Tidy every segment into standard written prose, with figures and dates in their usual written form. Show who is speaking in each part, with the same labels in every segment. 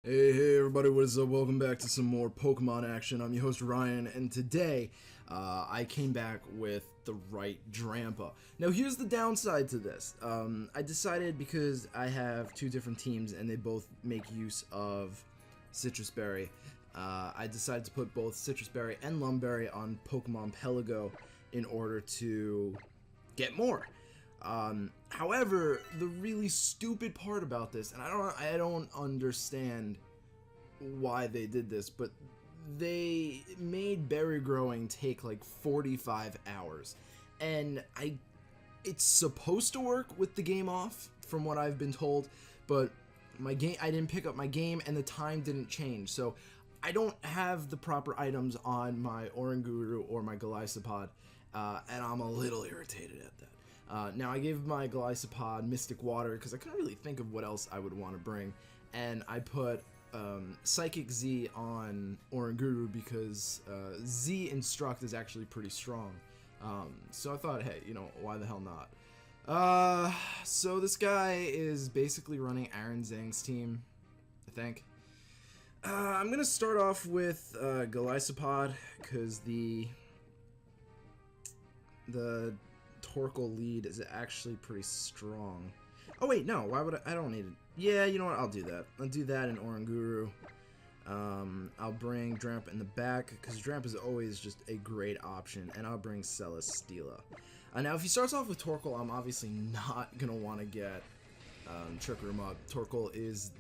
Speaker 1: Hey everybody, what is up? Welcome back to some more Pokemon action. I'm your host Ryan, and today I came back with the right Drampa. Now here's the downside to this. I decided because I have two different teams and they both make use of Citrus Berry, I decided to put both Citrus Berry and Lumberry on Pokemon Pelago in order to get more. However, the really stupid part about this, and I don't understand why they did this, but they made berry growing take like 45 hours, and it's supposed to work with the game off, from what I've been told, but I didn't pick up my game, and the time didn't change, so I don't have the proper items on my Oranguru or my Golisopod, and I'm a little irritated at that. Now, I gave my Golisopod Mystic Water because I couldn't really think of what else I would want to bring, and I put Psychic Z on Oranguru because Z Instruct is actually pretty strong. So I thought, hey, you know, why the hell not? So this guy is basically running Aaron Zhang's team, I think. I'm going to start off with Golisopod because the Torkoal lead is actually pretty strong. Oh wait, no, why would I don't need it. Yeah, you know what, I'll do that. I'll do that in Oranguru. I'll bring Drampa in the back, because Drampa is always just a great option, and I'll bring Celesteela. Now, if he starts off with Torkoal, I'm obviously not going to want to get Trick Room up. Torkoal is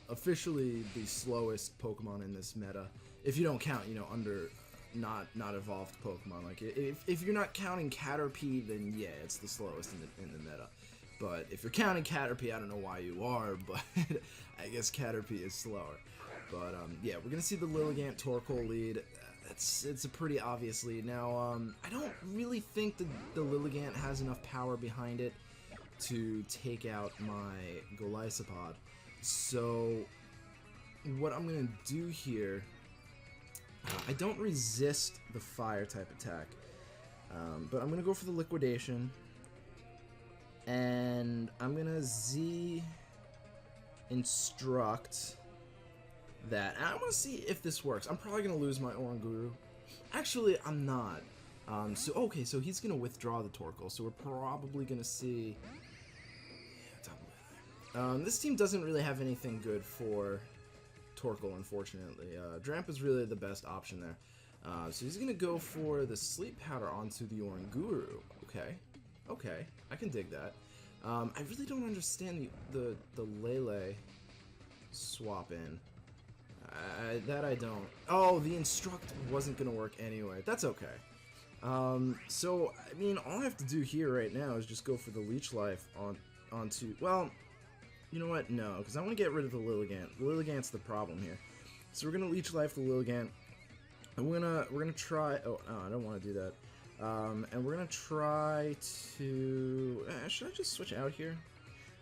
Speaker 1: officially the slowest Pokemon in this meta, if you don't count, you know, under not evolved Pokemon. Like, if you're not counting Caterpie, then yeah, it's the slowest in the meta. But if you're counting Caterpie, I don't know why you are, but I guess Caterpie is slower. But yeah, we're gonna see the Lilligant Torkoal lead. It's a pretty obvious lead. Now, I don't really think the Lilligant has enough power behind it to take out my Golisopod. So what I'm gonna do here, I don't resist the fire type attack, but I'm going to go for the liquidation, and I'm going to Z Instruct that, and I want to see if this works. I'm probably going to lose my Oranguru. Actually, I'm not. Okay, so he's going to withdraw the Torkoal, so we're probably going to see... this team doesn't really have anything good for Torkoal, unfortunately. Drampa is really the best option there. So he's gonna go for the Sleep Powder onto the Oranguru. Okay, I can dig that. I really don't understand the Lele swap in. That I don't. Oh, the Instruct wasn't gonna work anyway. That's okay. So I mean, all I have to do here right now is just go for the Leech Life onto. Well, you know what? No, because I want to get rid of the Lilligant. The Lilligant's the problem here. So we're gonna Leech Life the Lilligant, and we're gonna try. Oh no, I don't want to do that. And we're gonna try to. Should I just switch out here?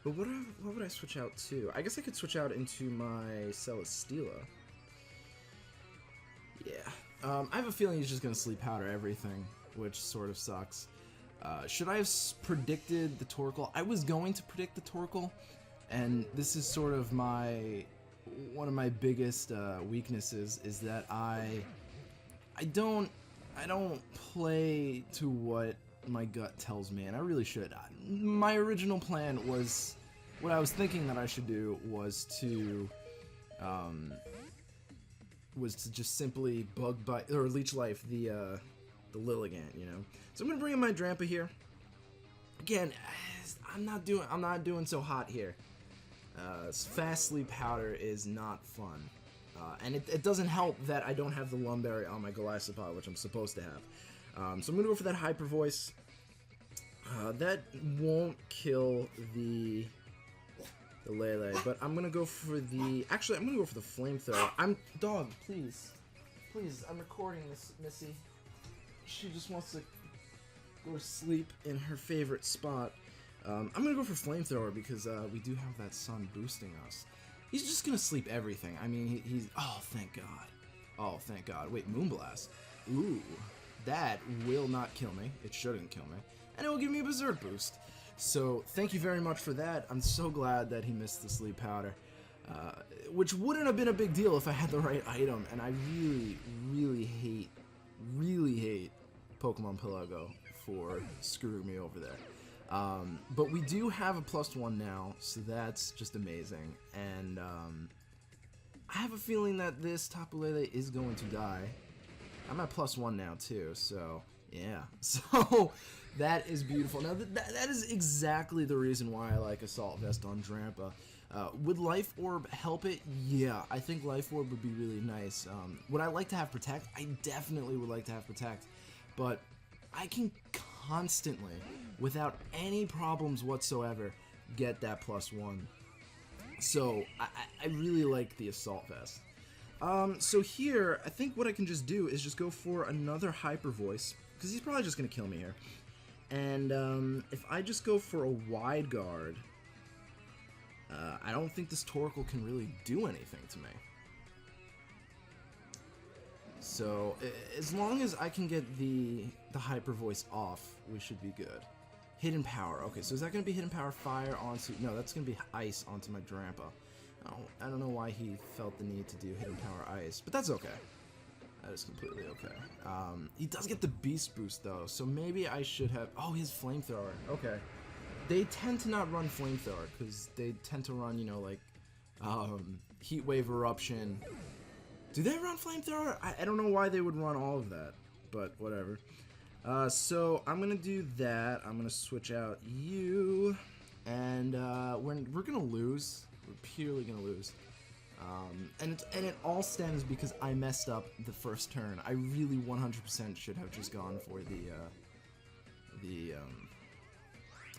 Speaker 1: But what would I switch out to? I guess I could switch out into my Celesteela. Yeah. I have a feeling he's just gonna Sleep Powder everything, which sort of sucks. Should I have predicted the Torkoal? I was going to predict the Torkoal. And this is sort of one of my biggest weaknesses, is that I don't play to what my gut tells me, and I really should. My original plan was, what I was thinking that I should do was to just simply bug bite or Leech Life the Lilligant, you know. So I'm gonna bring in my Drampa here. Again, I'm not doing so hot here. Fast Sleep Powder is not fun, and it doesn't help that I don't have the Lumberry on my Golisopod, which I'm supposed to have. So I'm gonna go for that Hyper Voice. That won't kill the Lele, but I'm gonna go for the. Actually, I'm gonna go for the Flamethrower. Dog, please, I'm recording this, Missy. She just wants to go to sleep in her favorite spot. I'm gonna go for Flamethrower because we do have that sun boosting us. He's just gonna sleep everything. I mean, he's... Oh, thank God. Oh, thank God. Wait, Moonblast. Ooh. That will not kill me. It shouldn't kill me. And it will give me a Berserk boost. So, thank you very much for that. I'm so glad that he missed the Sleep Powder. which wouldn't have been a big deal if I had the right item, and I really hate Pokemon Pelego for screwing me over there. But we do have a +1 now, so that's just amazing, and I have a feeling that this Tapu Lele is going to die. I'm at +1 now too, so yeah. So that is beautiful. Now that is exactly the reason why I like Assault Vest on Drampa. Would Life Orb help it? Yeah, I think Life Orb would be really nice. Would I like to have Protect? I definitely would like to have Protect, but I can constantly, without any problems whatsoever, get that +1. So I really like the Assault Vest. So here, I think what I can just do is just go for another Hyper Voice, because he's probably just going to kill me here. And if I just go for a Wide Guard, I don't think this Torkoal can really do anything to me. So as long as I can get the Hyper Voice off, we should be good. Hidden Power. Okay, so is that going to be Hidden Power Fire onto... No, that's going to be Ice onto my Drampa. Oh, I don't know why he felt the need to do Hidden Power Ice, but that's okay. That is completely okay. He does get the Beast Boost, though, so maybe I should have... Oh, he has Flamethrower. Okay. They tend to not run Flamethrower, because they tend to run, you know, like, Heat Wave Eruption. Do they run Flamethrower? I don't know why they would run all of that, but whatever. So I'm gonna do that. I'm gonna switch out you, and we're gonna lose. We're purely gonna lose. And it all stems because I messed up the first turn. I really 100% should have just gone for the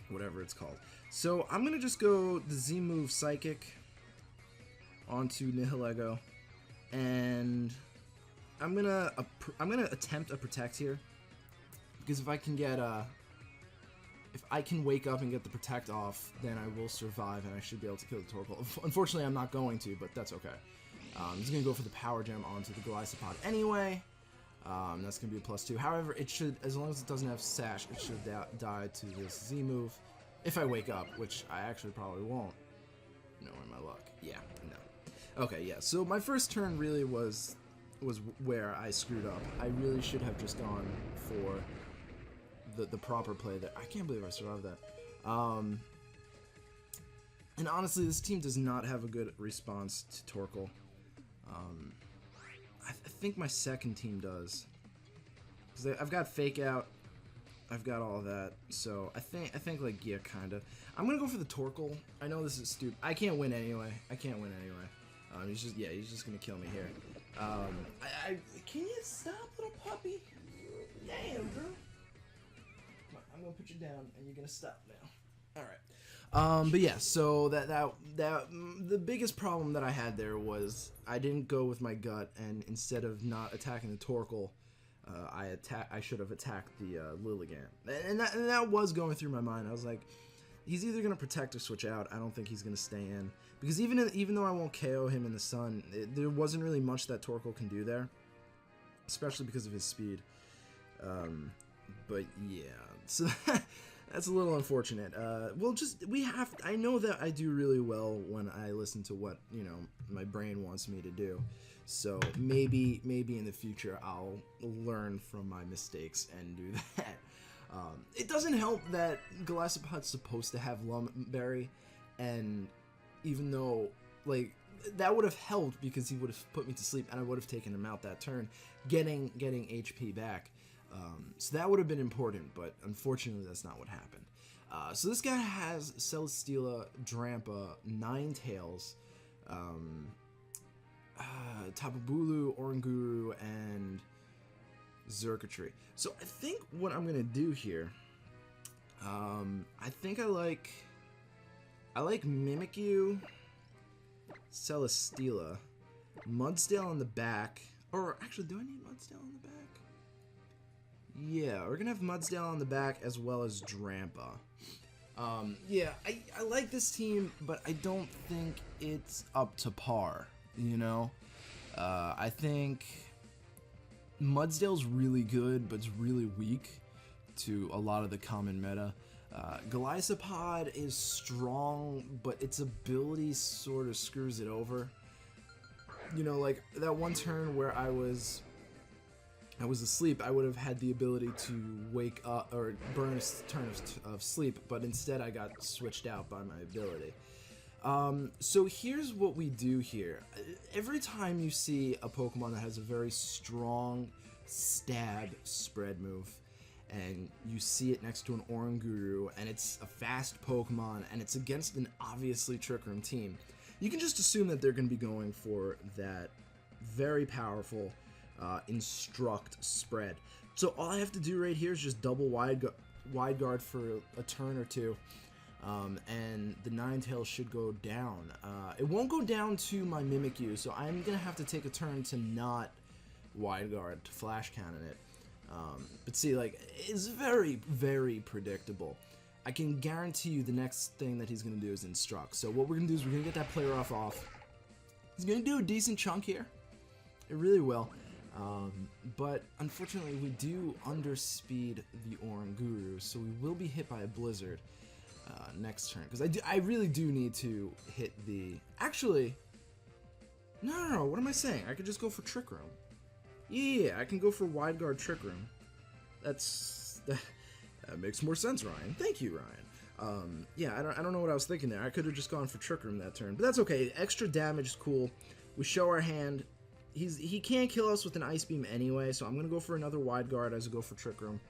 Speaker 1: whatever it's called. So I'm gonna just go the Z move Psychic onto Nihilego, and I'm gonna attempt a Protect here, because if I can get if I can wake up and get the Protect off, then I will survive and I should be able to kill the Torkoal. Unfortunately, I'm not going to, but that's okay. I'm just gonna go for the Power Gem onto the Golisopod anyway. That's gonna be a +2. However, it should, as long as it doesn't have Sash, it should die to this Z move. If I wake up, which I actually probably won't. No, in my luck. Yeah, no. Okay, yeah. So my first turn really was where I screwed up. I really should have just gone for the proper play there. I can't believe I survived that. And honestly, this team does not have a good response to Torkoal. I think my second team does, because I've got Fake Out, I've got all that. So I think like, yeah, kinda. I'm gonna go for the Torkoal. I know this is stupid. I can't win anyway. He's just gonna kill me here. Can you stop, little puppy? Damn, bro. I'm gonna put you down, and you're gonna stop now. All right. But yeah, so the biggest problem that I had there was I didn't go with my gut, and instead of not attacking the Torkoal, I should have attacked the Lilligant, and that was going through my mind. I was like, he's either gonna Protect or switch out. I don't think he's gonna stay in, because even though I won't KO him in the sun, there wasn't really much that Torkoal can do there, especially because of his speed. But yeah, so that's a little unfortunate. I know that I do really well when I listen to what, you know, my brain wants me to do. So maybe in the future I'll learn from my mistakes and do that. It doesn't help that Golisopod's supposed to have Lumberry, and even though, like, that would have helped because he would have put me to sleep and I would have taken him out that turn, getting HP back. So that would have been important, but unfortunately that's not what happened. So this guy has Celesteela, Drampa, Ninetales, Tapu Bulu, Oranguru, and Xurkitree. So I think what I'm gonna do here, I think I like Mimikyu, Celesteela, Mudsdale on the back, or actually, do I need Mudsdale on the back? Yeah, we're gonna have Mudsdale on the back as well as Drampa. Yeah, I like this team, but I don't think it's up to par, you know? I think Mudsdale's really good, but it's really weak to a lot of the common meta. Golisopod is strong, but its ability sort of screws it over. You know, like that one turn where I was asleep, I would have had the ability to wake up or burn a turn of sleep, but instead I got switched out by my ability. So here's what we do here. Every time you see a Pokemon that has a very strong stab spread move, and you see it next to an Oranguru, and it's a fast Pokemon, and it's against an obviously Trick Room team, you can just assume that they're going to be going for that very powerful Instruct spread. So all I have to do right here is just double wide guard for a turn or two, and the Ninetales should go down. It won't go down to my Mimikyu, so I'm going to have to take a turn to not wide guard, to flash cannon it. But see, like, it's very, very predictable. I can guarantee you the next thing that he's going to do is Instruct. So what we're going to do is we're going to get that play rough off. He's going to do a decent chunk here. It really will. But unfortunately, we do underspeed the Oranguru, so we will be hit by a Blizzard next turn. Because I really do need to hit the... Actually, no, what am I saying? I could just go for Trick Room. Yeah, I can go for Wide Guard Trick Room. That makes more sense, Ryan. Thank you, Ryan. Yeah, I don't know what I was thinking there. I could have just gone for Trick Room that turn, but that's okay. Extra damage is cool. We show our hand. He can't kill us with an Ice Beam anyway, so I'm gonna go for another Wide Guard as I go for Trick Room.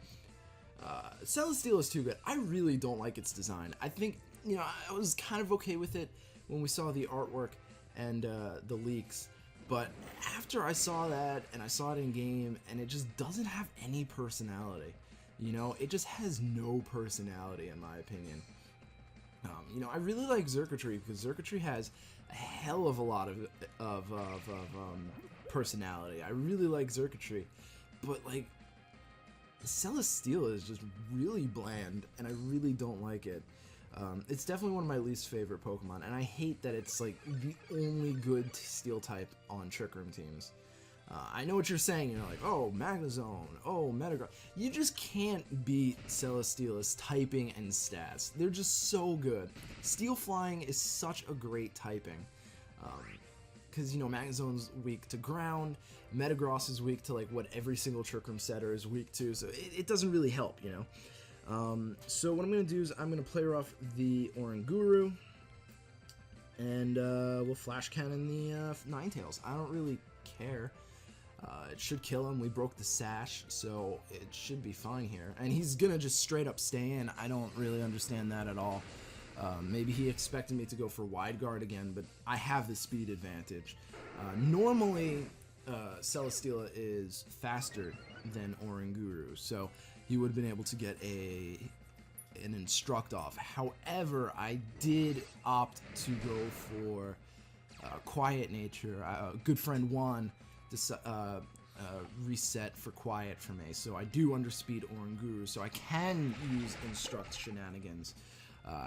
Speaker 1: Celesteela is too good. I really don't like its design. I think, you know, I was kind of okay with it when we saw the artwork and the leaks. But after I saw that, and I saw it in game, and it just doesn't have any personality. You know, it just has no personality in my opinion. You know, I really like Xurkitree because Xurkitree has a hell of a lot of personality. I really like Xurkitree, but like Celesteela is just really bland, and I really don't like it. It's definitely one of my least favorite Pokemon, and I hate that it's like the only good Steel type on Trick Room teams. I know what you're saying, you're like, oh, Magnezone, oh, Metagross. You just can't beat Celesteela's typing and stats. They're just so good. Steel Flying is such a great typing. Because, you know, Magnezone's weak to ground, Metagross is weak to like what every single Trick Room setter is weak to, so it doesn't really help, you know. So what I'm going to do is I'm going to play rough the Oranguru, and we'll Flash Cannon the Ninetales. I don't really care. It should kill him. We broke the sash, so it should be fine here. And he's going to just straight up stay in. I don't really understand that at all. Maybe he expected me to go for Wide Guard again, but I have the speed advantage. Normally, Celesteela is faster than Oranguru, so he would have been able to get an Instruct off. However, I did opt to go for Quiet Nature. Good friend Juan reset for Quiet for me, so I do underspeed Oranguru, so I can use Instruct shenanigans.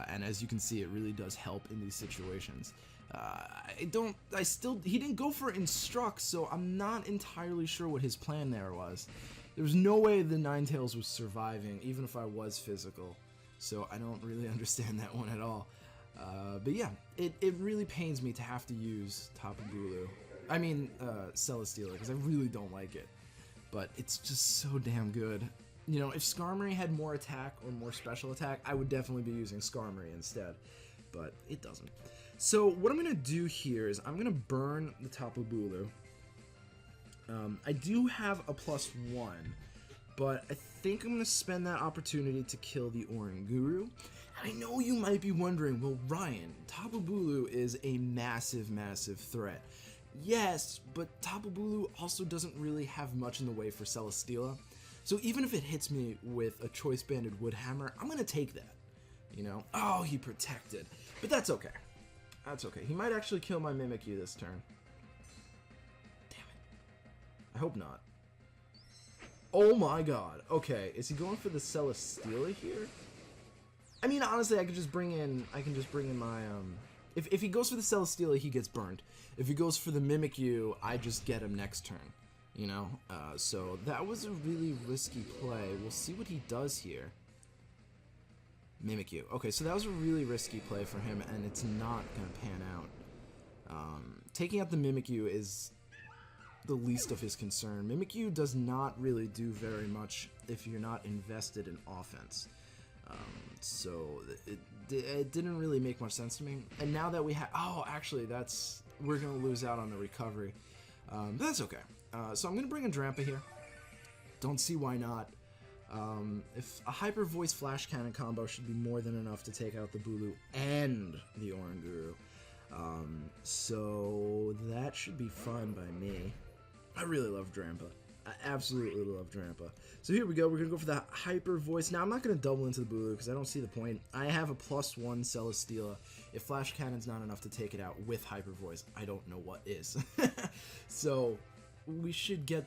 Speaker 1: And as you can see, it really does help in these situations. He didn't go for Instruct, so I'm not entirely sure what his plan there was. There was no way the Ninetales was surviving, even if I was physical. So I don't really understand that one at all. But yeah, it really pains me to have to use Tapu Bulu. I mean, Celesteela, because I really don't like it. But it's just so damn good. You know, if Skarmory had more attack or more special attack, I would definitely be using Skarmory instead. But it doesn't. So what I'm going to do here is I'm going to burn the Tapu Bulu. I do have a +1, but I think I'm going to spend that opportunity to kill the Oranguru. I know you might be wondering, well, Ryan, Tapu Bulu is a massive, massive threat. Yes, but Tapu Bulu also doesn't really have much in the way for Celesteela. So even if it hits me with a Choice Banded Wood Hammer, I'm going to take that. You know? Oh, he protected. But that's okay. That's okay. He might actually kill my Mimikyu this turn. Damn it. I hope not. Oh my god. Okay, is he going for the Celesteela here? I mean, honestly, I can just bring in my, If he goes for the Celesteela, he gets burned. If he goes for the Mimikyu, I just get him next turn. You know? So that was a really risky play. We'll see what he does here. Mimikyu. Okay, so that was a really risky play for him, and it's not going to pan out. Taking out the Mimikyu is the least of his concern. Mimikyu does not really do very much if you're not invested in offense. So it didn't really make much sense to me. And now that we have... Oh, actually, we're going to lose out on the recovery. But that's okay. So I'm going to bring in Drampa here. Don't see why not. If a Hyper Voice Flash Cannon combo should be more than enough to take out the Bulu and the Oranguru. So that should be fine by me. I really love Drampa. I absolutely love Drampa. So here we go. We're going to go for the Hyper Voice. Now, I'm not going to double into the Bulu because I don't see the point. I have a +1 Celesteela. If Flash Cannon's not enough to take it out with Hyper Voice, I don't know what is. So we should get...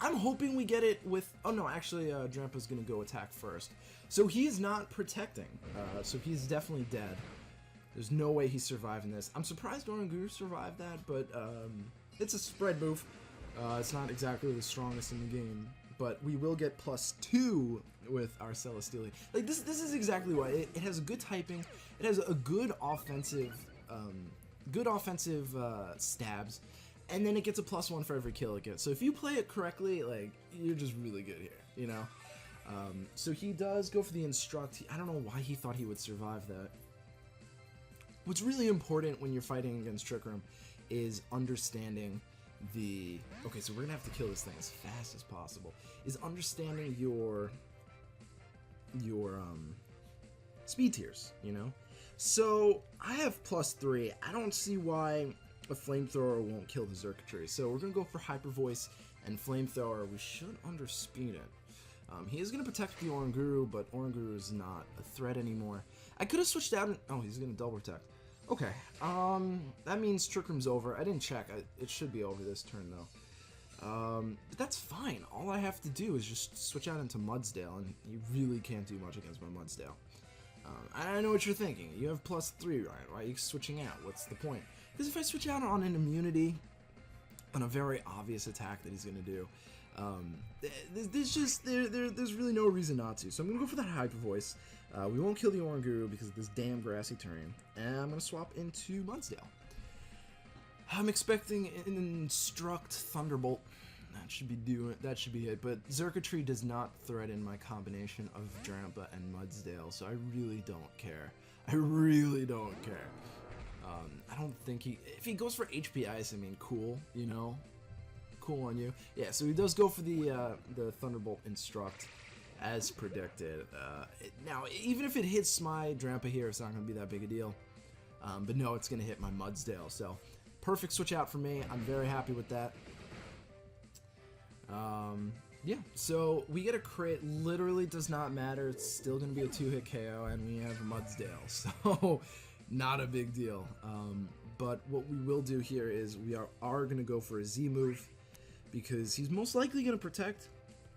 Speaker 1: I'm hoping we get it with... Oh, no, actually, Drampa's going to go attack first. So he's not protecting. So he's definitely dead. There's no way he's surviving this. I'm surprised Oranguru survived that, but it's a spread move. It's not exactly the strongest in the game, but we will get +2 with our Celesteela. Like, this is exactly why. It has a good typing. It has a good offensive stabs, and then it gets a +1 for every kill it gets. So if you play it correctly, like, you're just really good here, you know? So he does go for the Instruct. I don't know why he thought he would survive that. What's really important when you're fighting against Trick Room is understanding the... Okay, so we're gonna have to kill this thing as fast as possible. Is understanding your speed tiers, you know? So I have +3. I don't see why a Flamethrower won't kill the Xurkitree. So we're gonna go for Hyper Voice and Flamethrower. We should underspeed it. He is gonna protect the Oranguru, but Oranguru is not a threat anymore. I could have switched out and... Oh, he's gonna double protect. Okay, that means Trick Room's over. I didn't check. It should be over this turn, though. But that's fine. All I have to do is just switch out into Mudsdale, and you really can't do much against my Mudsdale. I know what you're thinking. You have +3, right? Why are you switching out? What's the point? Because if I switch out on an immunity, on a very obvious attack that he's going to do, there's really no reason not to. So I'm going to go for that Hyper Voice. We won't kill the Oranguru because of this damn grassy terrain, and I'm going to swap into Mudsdale. I'm expecting an Instruct Thunderbolt. That should be it, but Xurkitree does not threaten my combination of Drampa and Mudsdale, so I really don't care. I really don't care. I don't think if he goes for HP Ice, I mean, cool, you know? Cool on you. Yeah, so he does go for the Thunderbolt Instruct, as predicted. Now, even if it hits my Drampa here, it's not going to be that big a deal. But no, it's going to hit my Mudsdale, so perfect switch out for me. I'm very happy with that. Yeah, so we get a crit. Literally does not matter. It's still going to be a 2-hit KO, and we have Mudsdale, so not a big deal. But what we will do here is we are going to go for a Z move, because he's most likely going to protect.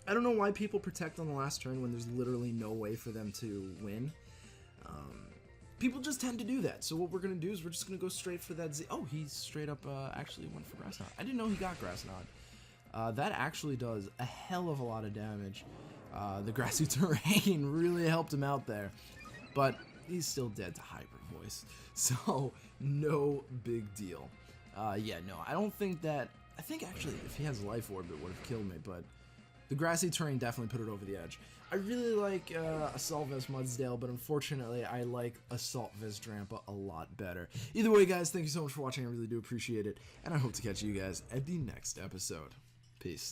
Speaker 1: I don't know why people protect on the last turn when there's literally no way for them to win. People just tend to do that. So what we're going to do is we're just going to go straight for that Z. Oh, he straight up actually went for Grass Knot. I didn't know he got Grass Knot. That actually does a hell of a lot of damage. The grassy terrain really helped him out there. But he's still dead to Hyper Voice. So no big deal. Yeah, no, I don't think that... I think actually if he has Life Orb it would have killed me, but the grassy terrain definitely put it over the edge. I really like Assault Vest Mudsdale, but unfortunately I like Assault Vest Drampa a lot better. Either way, guys, thank you so much for watching. I really do appreciate it, and I hope to catch you guys at the next episode. Peace.